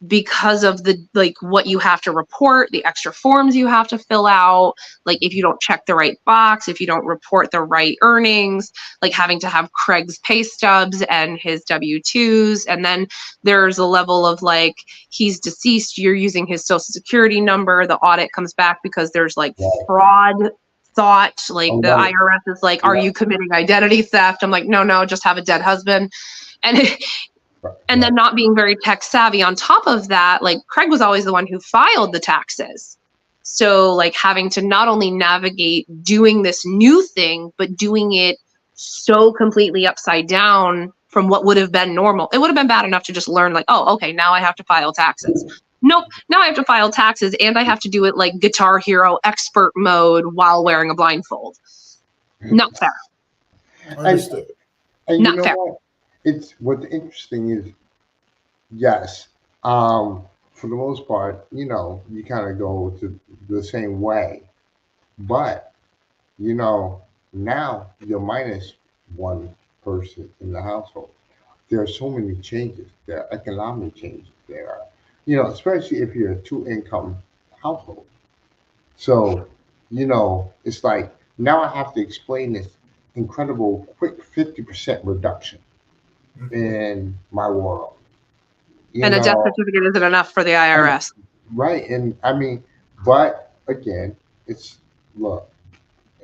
because of the what you have to report, the extra forms you have to fill out, like if you don't check the right box, if you don't report the right earnings, like having to have Craig's pay stubs and his W-2s. And then there's a level of like, he's deceased, you're using his social security number, the audit comes back because there's like fraud thought, like the IRS is like, are you committing identity theft? I'm like, no, just have a dead husband. And then not being very tech savvy on top of that, like Craig was always the one who filed the taxes. So like having to not only navigate doing this new thing, but doing it so completely upside down from what would have been normal. It would have been bad enough to just learn like, oh, okay, now I have to file taxes. Nope, now I have to file taxes and I have to do it like Guitar Hero expert mode while wearing a blindfold. Not fair.
Understood.
And
not
you know
fair.
what? What's interesting is, yes, for the most part, you kind of go to the same way, but now you're minus one person in the household. There are so many changes. There are economic changes. There are, especially if you're a 2-income household. So, it's like now I have to explain this incredible quick 50% reduction in my world.
And a death certificate isn't enough for the IRS.
Right. And I mean, but again, look.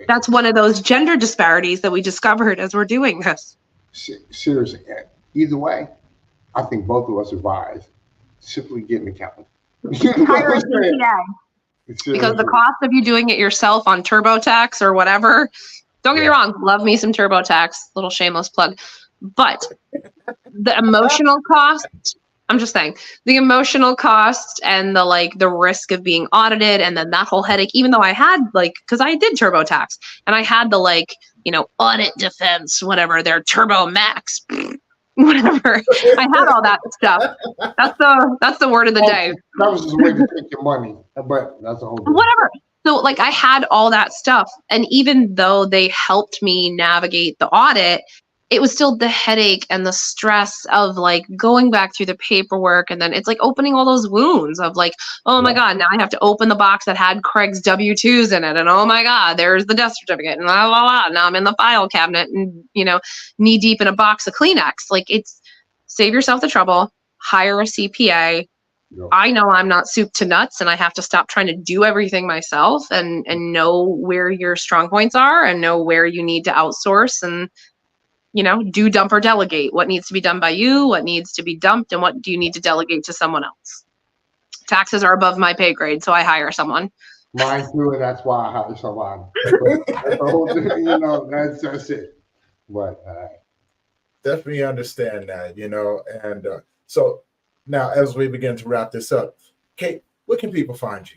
That's one of those gender disparities that we discovered as we're doing this.
Seriously, either way, I think both of us advise simply get an accountant.
Hire a CPA. Because the cost of you doing it yourself on TurboTax or whatever, don't get me wrong, love me some TurboTax, little shameless plug. But the emotional cost, I'm just saying, the emotional cost and the risk of being audited and then that whole headache, even though I had because I did TurboTax and I had the audit defense, whatever, their Turbo Max, whatever. I had all that stuff. That's the word of the day.
That was just a way to take your money, but that's a whole different.
Whatever. So I had all that stuff. And even though they helped me navigate the audit, it was still the headache and the stress of going back through the paperwork. And then it's opening all those wounds of oh my God, now I have to open the box that had Craig's W-2s in it. And oh my God, there's the death certificate and blah, blah, blah. Now I'm in the file cabinet and, knee deep in a box of Kleenex. It's save yourself the trouble, hire a CPA. Yep. I know I'm not soup to nuts and I have to stop trying to do everything myself and know where your strong points are and know where you need to outsource and, do, dump, or delegate. What needs to be done by you, what needs to be dumped, and what do you need to delegate to someone else? Taxes are above my pay grade, so I hire someone.
Mine too, and that's why I hire someone. That's it. But
definitely understand that, and so now as we begin to wrap this up, Kate, where can people find you?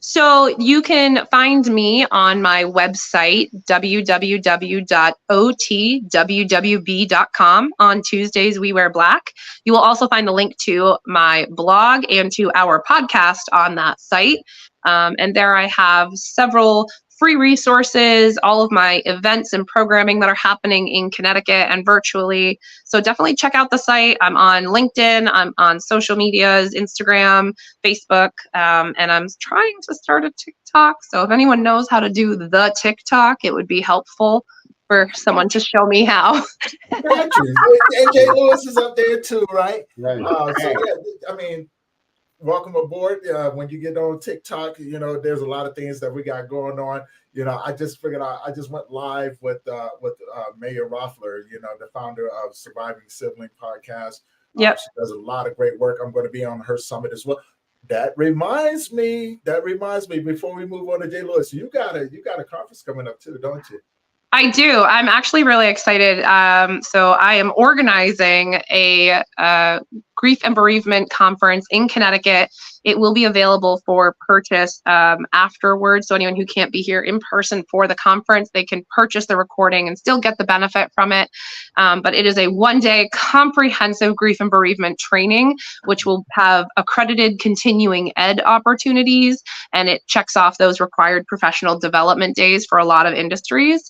So you can find me on my website, www.otwwb.com. On Tuesdays, we wear black. You will also find a link to my blog and to our podcast on that site. And there I have several free resources, all of my events and programming that are happening in Connecticut and virtually. So definitely check out the site. I'm on LinkedIn, I'm on social medias, Instagram, Facebook, and I'm trying to start a TikTok. So if anyone knows how to do the TikTok, it would be helpful for someone to show me how.
Got you. And JLEWIS is up there too, right?
Right.
So yeah, I mean, welcome aboard. When you get on TikTok, there's a lot of things that we got going on. I just figured I just went live with Mayor Roffler, the founder of Surviving Sibling Podcast.
Yep.
She does a lot of great work. I'm going to be on her summit as well. That reminds me, before we move on to JLEWIS, you got a conference coming up too, don't you?
I do. I'm actually really excited. So I am organizing a grief and bereavement conference in Connecticut. It will be available for purchase afterwards. So anyone who can't be here in person for the conference, they can purchase the recording and still get the benefit from it. But it is a one-day comprehensive grief and bereavement training, which will have accredited continuing ed opportunities, and it checks off those required professional development days for a lot of industries.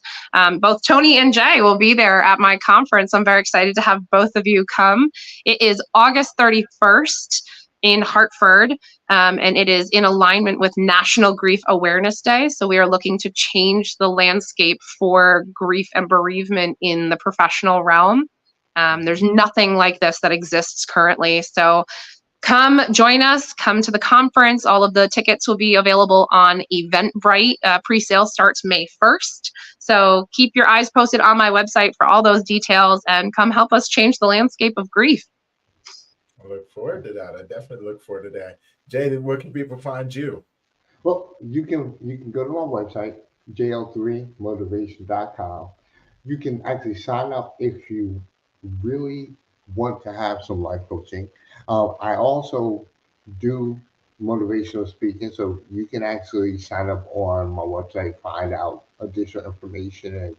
Both Tony and Jay will be there at my conference. I'm very excited to have both of you come. It is August 31st in Hartford, and it is in alignment with National Grief Awareness Day. So we are looking to change the landscape for grief and bereavement in the professional realm. There's nothing like this that exists currently. So come join us, come to the conference. All of the tickets will be available on Eventbrite. Pre-sale starts May 1st. So keep your eyes posted on my website for all those details and come help us change the landscape of grief.
I look forward to that. I definitely look forward to that. Jay, where can people find you?
Well, you can go to my website, jl3motivation.com. You can actually sign up if you really want to have some life coaching. I also do motivational speaking, so you can actually sign up on my website, find out additional information, and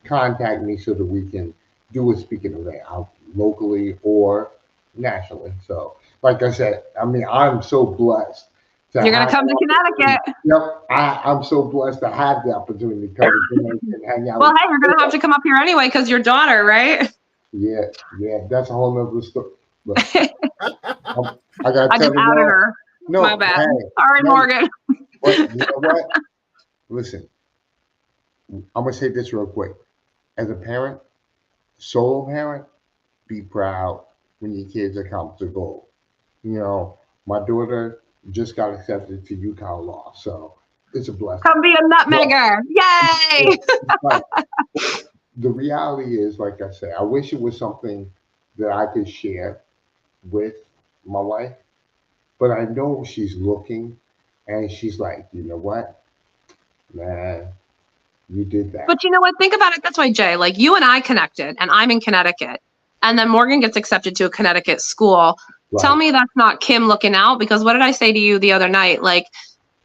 contact me so that we can do a speaking event out locally or nationally. So, like I said, I mean, I'm so blessed.
You're going to come to Connecticut.
Yep, I'm so blessed to have the opportunity to come to Connecticut and hang out.
Well, hey, you're going to have to come up here anyway because your daughter, right?
Yeah, that's a whole nother story. But I
just outed her. No, my bad. Hey, sorry, Morgan.
But you know what? Listen, I'm going to say this real quick. As a parent, solo parent, be proud when your kids accomplish a goal. My daughter just got accepted to UConn Law, so it's a blessing.
Come be a nutmegger. Yay!
But the reality is, like I said, I wish it was something that I could share with my wife, but I know she's looking and she's like, you know what? Man, you did that.
But you know what? Think about it this way, Jay. Like you and I connected, and I'm in Connecticut, and then Morgan gets accepted to a Connecticut school. Right. Tell me that's not Kim looking out, because what did I say to you the other night? Like,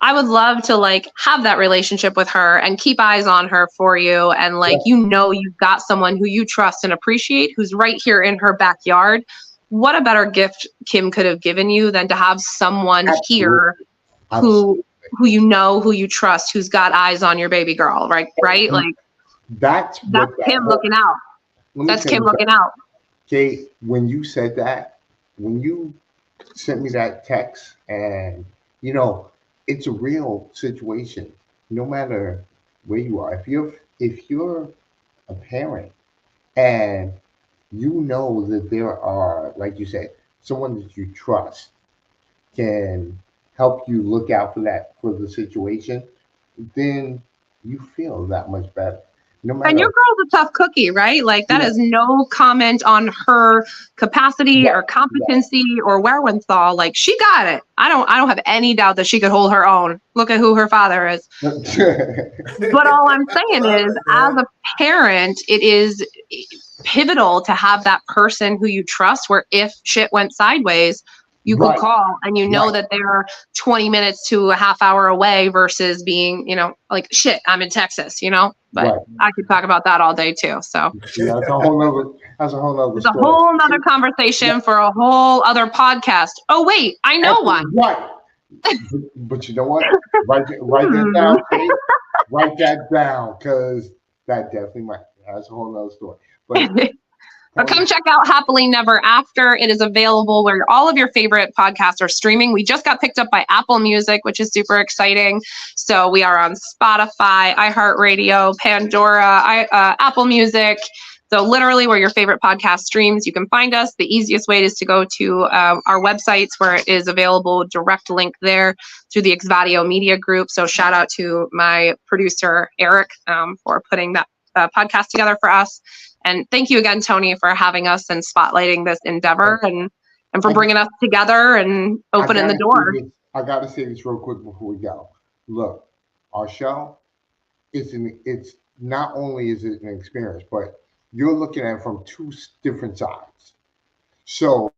I would love to have that relationship with her and keep eyes on her for you. And you've got someone who you trust and appreciate, who's right here in her backyard. What a better gift Kim could have given you than to have someone here who who you trust, who's got eyes on your baby girl, right? Like
that's
Kim looking out. That's Kim looking out.
Kate, when you said that, when you sent me that text, and it's a real situation, no matter where you are. If you're a parent and you know that there are, like you said, someone that you trust can help you look out for the situation, then you feel that much better.
And your girl's a tough cookie, right? Like that is no comment on her capacity or competency or wherewithal. Like she got it. I don't have any doubt that she could hold her own. Look at who her father is. But all I'm saying is, as a parent, it is pivotal to have that person who you trust, where if shit went sideways, you could call and you know that they're 20 minutes to a half hour away versus being, you know, like, shit, I'm in Texas, you know, but I could talk about that all day too. So
yeah, that's a whole nother
it's a whole nother conversation for a whole other podcast. Oh, wait, I know one.
Right. But you know what? Write that down, Kate. Write that down, because that definitely might. That's a whole nother story. But
come check out Happily Never After. It is available where all of your favorite podcasts are streaming. We just got picked up by Apple Music, which is super exciting. So we are on Spotify, iHeartRadio, Pandora, Apple Music. So literally where your favorite podcast streams, you can find us. The easiest way is to go to our websites where it is available, direct link there to the Exvadio Media Group. So shout out to my producer, Eric, for putting that podcast together for us. And thank you again, Tony, for having us and spotlighting this endeavor and for bringing us together and opening the door.
I got to say this real quick before we go. Look, our show, it's not only is it an experience, but you're looking at it from two different sides. So,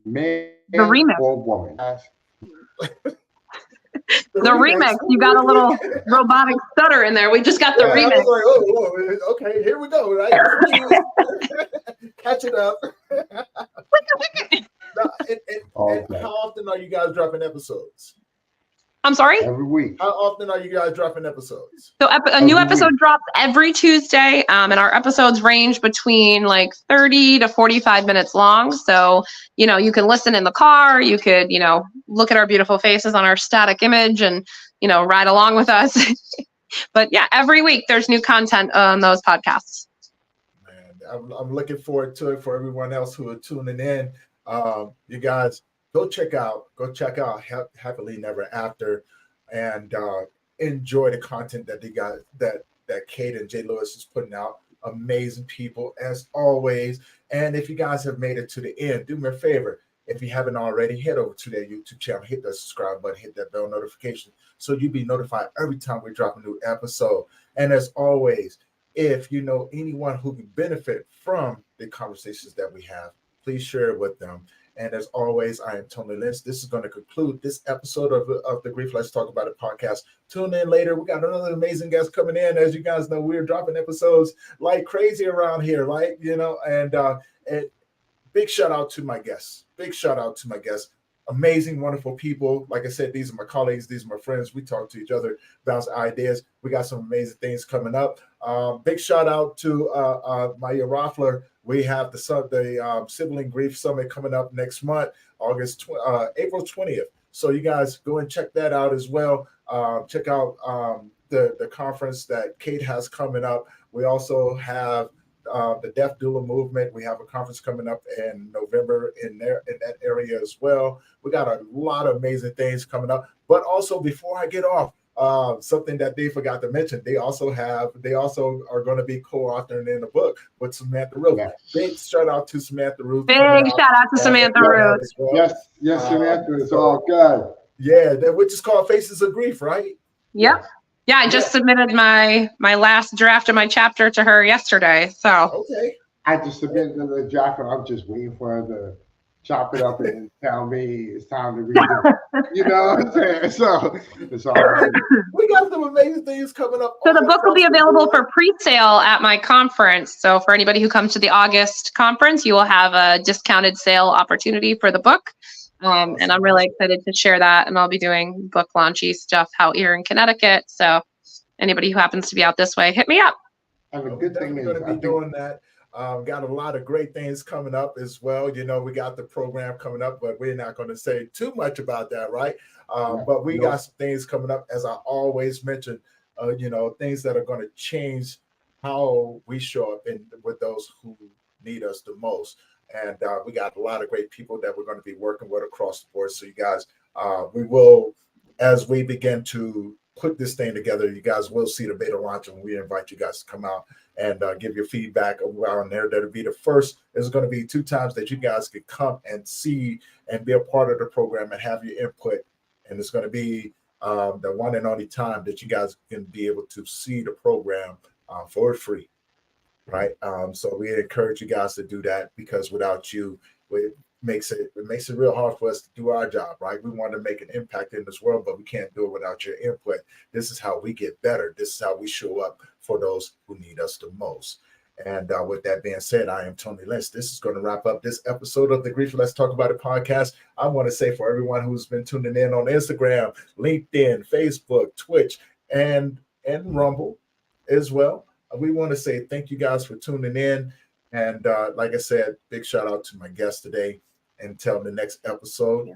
man or woman.
The remix. You got a little robotic stutter in there. We just got the remix.
I was like, oh, okay, here we go. Right? Catch it up. And how often are you guys dropping episodes?
I'm sorry?
Every week.
How often are you guys dropping episodes?
So a new episode drops every Tuesday, and our episodes range between like 30 to 45 minutes long. So, you know, you can listen in the car, you could, you know, look at our beautiful faces on our static image and, you know, ride along with us. But yeah, every week there's new content on those podcasts.
Man, I'm looking forward to it for everyone else who are tuning in. You guys, go check out Happily Never After and enjoy the content that they got, that Kate and JLEWIS is putting out. Amazing people as always. And if you guys have made it to the end, do me a favor. If you haven't already, head over to their YouTube channel, hit that subscribe button, hit that bell notification so you'll be notified every time we drop a new episode. And as always, if you know anyone who can benefit from the conversations that we have, please share it with them. And as always, I am Tony Lynch. This is going to conclude this episode of the Grief Let's Talk About It podcast. Tune in later. We got another amazing guest coming in. As you guys know, we're dropping episodes like crazy around here, right? You know, and big shout out to my guests. Amazing, wonderful people. Like I said, these are my colleagues. These are my friends. We talk to each other, bounce ideas. We got some amazing things coming up. Big shout out to Maya Roffler. We have the Sibling Grief Summit coming up next month, April 20th. So you guys go and check that out as well. Check out the conference that Kate has coming up. We also have the Deaf Doula Movement. We have a conference coming up in November in that area as well. We got a lot of amazing things coming up. But also, before I get off, something that they forgot to mention, they also are going to be co-authoring in the book with Samantha Ruth. Yes. Big shout out to Samantha Ruth.
Big shout out to Samantha Ruth.
Well. Yes, Samantha, it's all good.
Yeah, which is called Faces of Grief, right?
Yep. Yeah, I just submitted my last draft of my chapter to her yesterday. So
okay,
I just submitted the draft, and I'm just waiting for her to chop it up and tell me it's time to read it. You know what I'm saying? So it's all right.
We got some amazing things coming up.
So the book will be available for pre-sale at my conference. So for anybody who comes to the August conference, you will have a discounted sale opportunity for the book. And I'm really excited to share that. And I'll be doing book launchy stuff out here in Connecticut. So anybody who happens to be out this way, hit me up.
And the good thing is,
we're going to be doing that. Got a lot of great things coming up as well. You know, we got the program coming up, but we're not going to say too much about that, right? But we got some things coming up, as I always mention, you know, things that are going to change how we show up with those who need us the most. And we got a lot of great people that we're going to be working with across the board. So you guys, we will, as we begin to put this thing together, you guys will see the beta launch, and we invite you guys to come out and give your feedback around there. That'll be the first. There's going to be 2 times that you guys can come and see and be a part of the program and have your input. And it's going to be the one and only time that you guys can be able to see the program for free. right? So we encourage you guys to do that, because without you, it makes it real hard for us to do our job, right? We want to make an impact in this world, but we can't do it without your input. This is how we get better. This is how we show up for those who need us the most. And with that being said, I am Tony Lynch. This is going to wrap up this episode of the Grief Let's Talk About It podcast. I want to say, for everyone who's been tuning in on Instagram, LinkedIn, Facebook, Twitch, and Rumble as well, we want to say thank you guys for tuning in. And like I said, big shout out to my guest today. Until the next episode,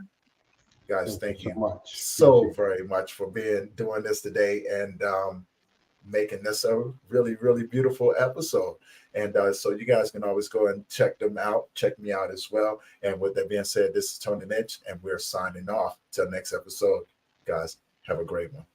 guys, thank you so very much for doing this today, and making this a really, really beautiful episode. And so you guys can always go and check them out, check me out as well. And with that being said, this is Tony Lynch, and we're signing off. Till next episode, guys, have a great one.